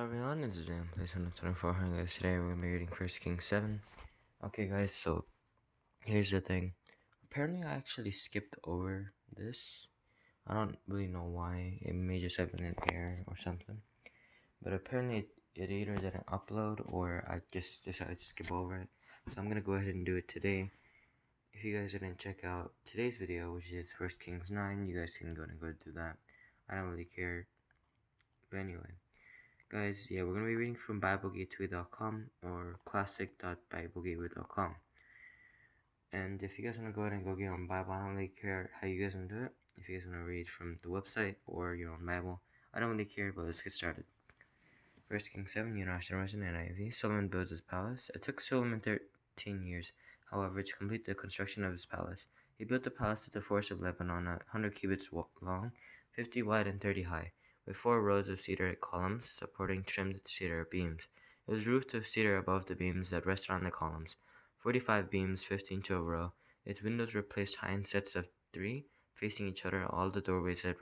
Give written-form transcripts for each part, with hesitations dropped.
everyone, this is Zam, place 124. Hi guys, today we're going to be reading 1 Kings 7. Okay guys, so here's the thing. Apparently I actually skipped over this. I don't really know why. It may just have been an error or something. But apparently it either didn't upload or I just decided to skip over it. So I'm going to go ahead and do it today. If you guys didn't check out today's video, which is 1 Kings 9, you guys can go do that. I don't really care. But anyway. Guys, yeah, we're going to be reading from BibleGateway.com or classic.biblegateway.com. And if you guys want to go ahead and go get your own Bible, I don't really care how you guys want to do it. If you guys want to read from the website or your own Bible, I don't really care, but let's get started. 1 Kings 7, International Version, NIV. Solomon builds his palace. It took Solomon 13 years, however, to complete the construction of his palace. He built the palace at the forest of Lebanon, 100 cubits long, 50 wide, and 30 high, with 4 rows of cedar columns supporting trimmed cedar beams. It was roofed with cedar above the beams that rested on the columns. 45 beams, 15 to a row. Its windows were placed high in sets of 3, facing each other. All the doorways had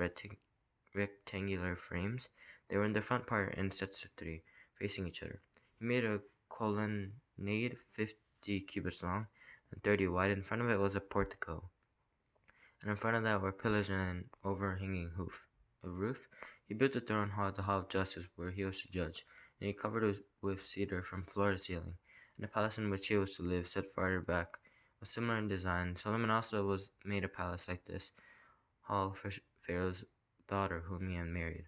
rectangular frames. They were in the front part in sets of 3, facing each other. He made a colonnade 50 cubits long and 30 wide. In front of it was a portico, and in front of that were pillars and an overhanging roof. He built the throne hall, the hall of justice, where he was to judge, and he covered it with cedar from floor to ceiling. And the palace in which he was to live, set farther back, was similar in design. Solomon also made a palace like this hall for Pharaoh's daughter, whom he had married.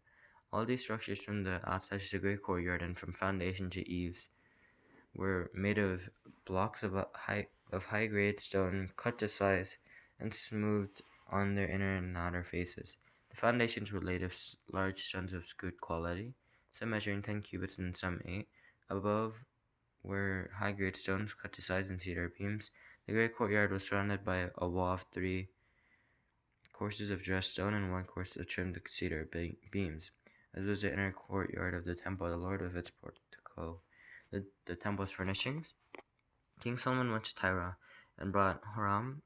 All these structures, from the outside to the great courtyard and from foundation to eaves, were made of blocks of high-grade stone, cut to size and smoothed on their inner and outer faces. The foundations were laid of large stones of good quality, some measuring 10 cubits and some 8. Above were high-grade stones cut to size and cedar beams. The great courtyard was surrounded by a wall of 3 courses of dressed stone and 1 course of trimmed cedar beams, as was the inner courtyard of the temple of the Lord with its portico. The temple's furnishings. King Solomon went to Tyre and brought Huram,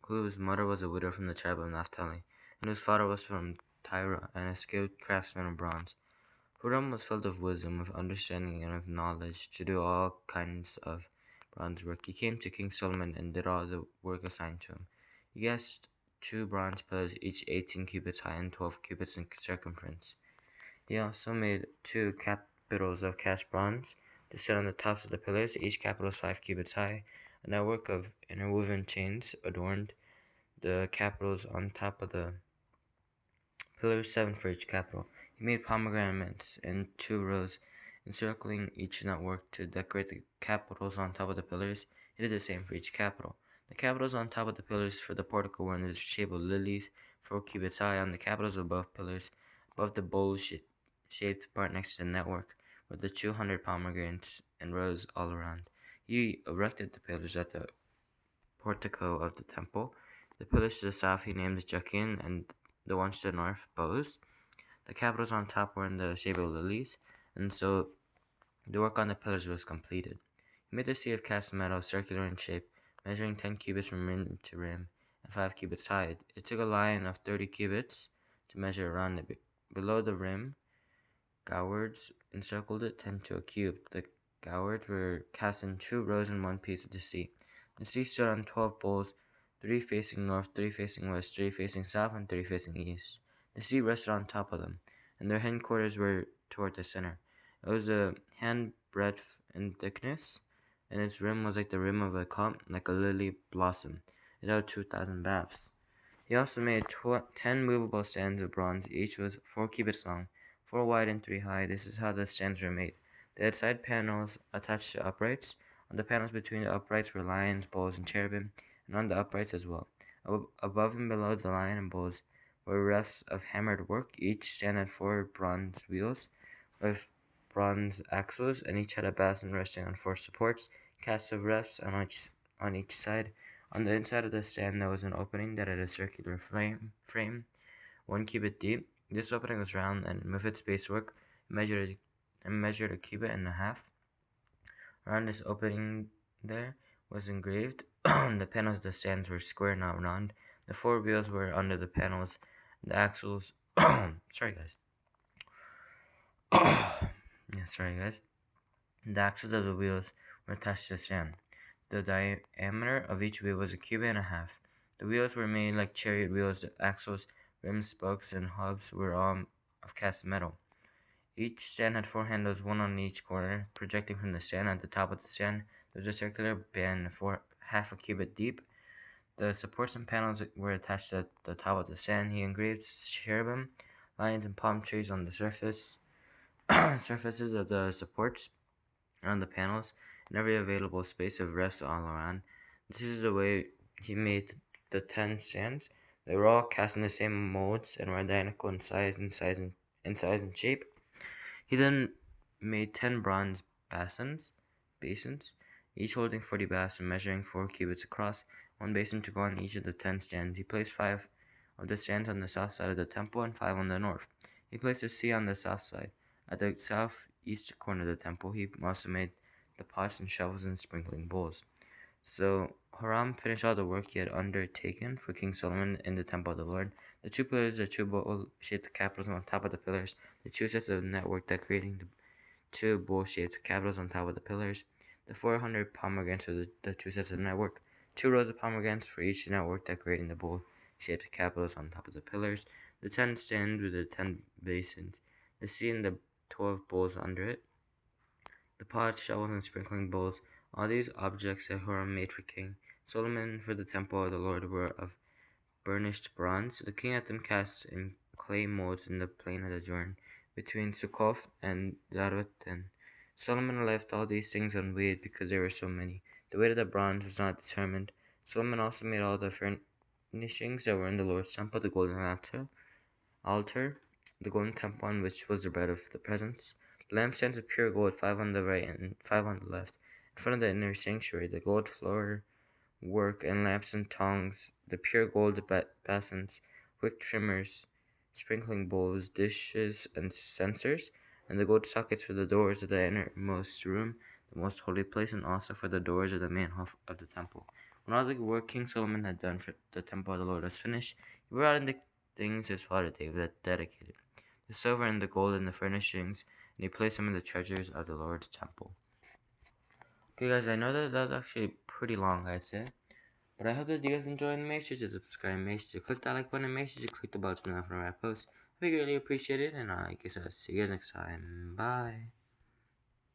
whose mother was a widow from the tribe of Naphtali, and whose father was from Tyre and a skilled craftsman of bronze. Huram was filled of wisdom, of understanding, and of knowledge to do all kinds of bronze work. He came to King Solomon and did all the work assigned to him. He cast 2 bronze pillars, each 18 cubits high and 12 cubits in circumference. He also made 2 capitals of cast bronze to sit on the tops of the pillars. Each capital was 5 cubits high. A network of interwoven chains adorned the capitals on top of the pillars, 7 for each capital. He made pomegranates in 2 rows, encircling each network to decorate the capitals on top of the pillars. He did the same for each capital. The capitals on top of the pillars for the portico were in the shape of lilies, 4 cubits high. On the capitals above pillars, above the bowl-shaped part next to the network, were the 200 pomegranates in rows all around. He erected the pillars at the portico of the temple. The pillars to the south he named Jachin, and the ones to the north bows. The capitals on top were in the shape of lilies, and so the work on the pillars was completed. He made the sea of cast metal, circular in shape, measuring 10 cubits from rim to rim, and 5 cubits high. It took a line of 30 cubits to measure around it. Below the rim, gourds encircled it, 10 to a cube. The gourds were cast in 2 rows in one piece of the sea. The sea stood on 12 bowls, 3 facing north, 3 facing west, 3 facing south, and 3 facing east. The sea rested on top of them, and their hindquarters were toward the center. It was a handbreadth in thickness, and its rim was like the rim of a cup, like a lily blossom. It held 2,000 baths. He also made 10 movable stands of bronze. Each was 4 cubits long, 4 wide and 3 high. This is how the stands were made. They had side panels attached to uprights. On the panels between the uprights were lions, bulls, and cherubim, and on the uprights as well. Above and below the lion and bulls were refs of hammered work. Each stand had 4 bronze wheels with bronze axles, and each had a basin resting on 4 supports, casts of refs on each side. On the inside of the stand there was an opening that had a circular frame 1 cubit deep. This opening was round, and with its basework measured a cubit and a half. Around this opening there was engraved. The panels of the stands were square, not round. The 4 wheels were under the panels. The axles sorry guys. Sorry, guys. The axles of the wheels were attached to the stand. The diameter of each wheel was a cubit and a half. The wheels were made like chariot wheels. The axles, rims, spokes, and hubs were all of cast metal. Each stand had four handles, one on each corner. Projecting from the stand at the top of the stand, there was a circular band half a cubit deep. The supports and panels were attached at the top of the stand. He engraved cherubim, lions, and palm trees on the surfaces of the supports on the panels and every available space of rest all around. This is the way he made the 10 stands. They were all cast in the same molds and were identical in size and shape. He then made 10 bronze basins, each holding 40 baths and measuring 4 cubits across, one basin to go on each of the 10 stands. He placed 5 of the stands on the south side of the temple and 5 on the north. He placed a sea on the south side. At the southeast corner of the temple, he also made the pots and shovels and sprinkling bowls. So Hiram finished all the work he had undertaken for King Solomon in the temple of the Lord. The two pillars, the two bowl-shaped capitals on top of the pillars, the two sets of network decorating the two bowl-shaped capitals on top of the pillars, the 400 pomegranates for the two sets of network, two rows of pomegranates for each network decorating the bowl-shaped capitals on top of the pillars, the 10 stands with the 10 basins, the sea and the 12 bowls under it, the pots, shovels, and sprinkling bowls. All these objects that Hiram made for King Solomon for the temple of the Lord were of burnished bronze. The king had them cast in clay molds in the plain of the Jordan, between Succoth and Zaretan. Solomon left all these things unweighed because there were so many. The weight of the bronze was not determined. Solomon also made all the furnishings that were in the Lord's temple, the golden altar, the golden temple on which was the bread of the presence, the lampstands of pure gold, 5 on the right and 5 on the left, in front of the inner sanctuary, the gold floor work and lamps and tongs, the pure gold basins, wick trimmers, sprinkling bowls, dishes, and censers, and the gold sockets for the doors of the innermost room, the most holy place, and also for the doors of the main hall of the temple. When all the work King Solomon had done for the temple of the Lord was finished, he brought in the things his father David had dedicated, the silver and the gold and the furnishings, and he placed them in the treasures of the Lord's temple. Okay, guys, I know that was actually pretty long, I'd say. But I hope that you guys enjoyed, and make sure to subscribe, make sure to click that like button, and make sure to click the bell to know when I post. I greatly appreciate it, and I guess I'll see you guys next time. Bye.